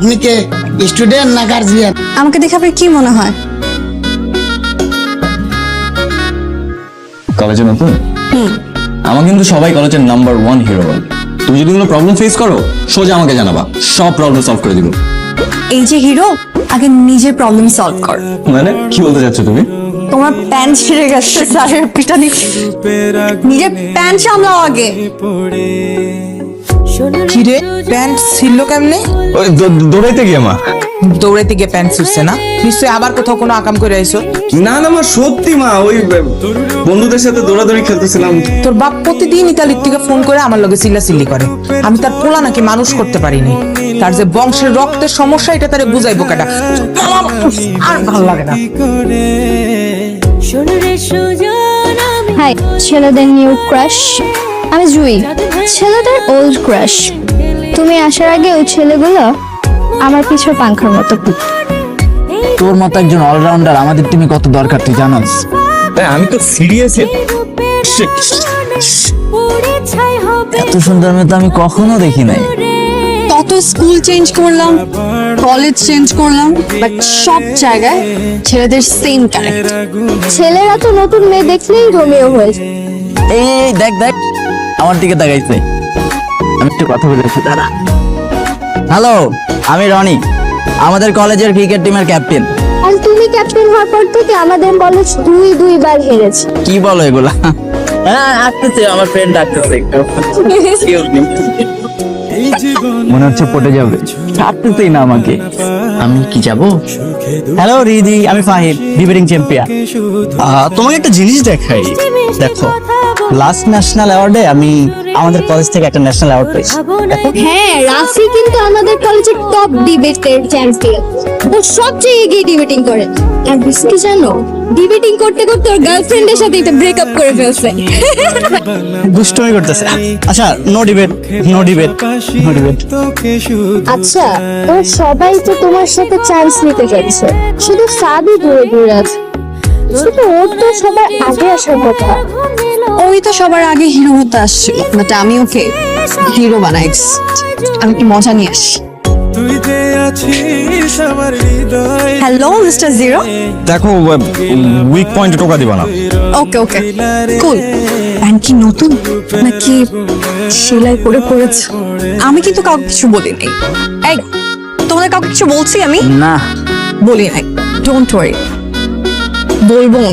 আপনি কে স্টুডেন্ট না গার্জিয়ান? আমাকে দেখে আপনার কি মনে হয়? কলেজে নতুন? আমার কিন্তু সবাই কলেজের নাম্বার 1 হিরো বলে। তুমি যদি কোনো প্রবলেম ফেস করো সোজা আমাকে জানাবা, সব প্রবলেম সলভ করে দিব। এই যে হিরো, আগে নিজের প্রবলেম সলভ কর। মানে কি বলতে চাচ্ছ তুমি? তোমার প্যান্ট ছিঁড়ে গেছে, স্যারের পিটানি। নিজের প্যান্ট সামলাও আগে। কিরে প্যান্ট ছিল কেমনে? ওই দৌড়াইতে গিয়ে মা। দৌড়াইতে গিয়ে প্যান্ট ছুটছে না? নিশ্চয়ই আবার কোথাও কোনো আকাম করে আইছো। না না মা, সত্যি মা, ওই বন্ধুদের সাথে দৌড়াদৌড়ি খেলতেছিলাম। তোর বাপ প্রতিদিন ইতালির থেকে ফোন করে আমার লগে চিল্লাচিল্লি করে। আমি তার পোলা নাকি মানুষ করতে পারিনি। তার যে বংশের রক্তের সমস্যা এটা তারে বুঝাইবো কেটা। আর ভালো লাগে না। হাই, ছেলেদের নিউ ক্রাশ আমি জুই, ছেলেদের ওল্ড ক্রাশ। তুমি আসার আগে ওই ছেলেগুলো আমার পিছু পাংখার মতো। তোর মতো একজন অলরাউন্ডার আমাদের টিমে কত দরকার তুই জানোস? আমি তো সিরিয়াস। এত সুন্দর মেয়ে তো আমি কখনো দেখি নাই। কত স্কুল চেঞ্জ করলাম, কলেজ চেঞ্জ করলাম, বাট সব জায়গায় ছেলেদের সেম ক্যারেক্টার। ছেলেরা তো নতুন মেয়ে দেখলেই রোমিও হয়ে যায়। এই দেখ দেখ আমার দিকে তাকাইছে। আমি একটু কথা বলেছি, দাঁড়া। হ্যালো, আমি রনি, আমাদের কলেজের ক্রিকেট টিমের ক্যাপ্টেন। আর তুমি ক্যাপ্টেন হওয়ার পর থেকে আমাদের কলেজ দুইবার হেরেছে। কি বলো এগুলা? হ্যাঁ আসতেছে, আমার ফ্রেন্ড ডাকতেছে একটু। মনে হচ্ছে পটে যাবে, ছাড়তেছেই না আমাকে। আমি কি যাব? হ্যালো রিদি, আমি ফাহিম, ডিবেটিং চ্যাম্পিয়ন। তোমাকে একটা জিনিস দেখাই, দেখো। লাস্ট ন্যাশনাল অ্যাওয়ার্ডে আমি আমাদের কলেজ থেকে একটা ন্যাশনাল অ্যাওয়ার্ড পেয়েছি। হ্যাঁ, রাফি কিন্তু আমাদের কলেজের টপ ডিবেটের চ্যাম্পিয়ন। ও সবচেয়ে এগিয়ে ডিবেটিং করে। আর কি জানো, ডিবেটিং করতে করতে ওর গার্লফ্রেন্ডের সাথে এটা ব্রেকআপ করে ফেলছে। দুষ্টুমি করতেছে। আচ্ছা, no debate, no debate, no debate. আচ্ছা, ওর সবাই তো তোমার সাথে চান্স নিতে যাচ্ছে, শুধু সাবি দূরে দূরে আছে। শুধু ওর তো সবার আগে আসার কথা। ওই তো সবার আগে হিরো হতে আসছিল, বাট আমি ওকে হিরো বানাইছি। আমি কি মজা নিয়ে আসি। Hello mister zero. দেখো, উইক পয়েন্টে টোকা দিবা না। ওকে ওকে কুল। প্যান্ট কি নতুন নাকি সেলাই করে পড়েছে? আমি কিন্তু কাউকে কিছু বলিনি। এই, তোমাদের কাউকে কিছু বলছি আমি? না বলি নাই। ডোন্ট ওয়ারি, বলবো না।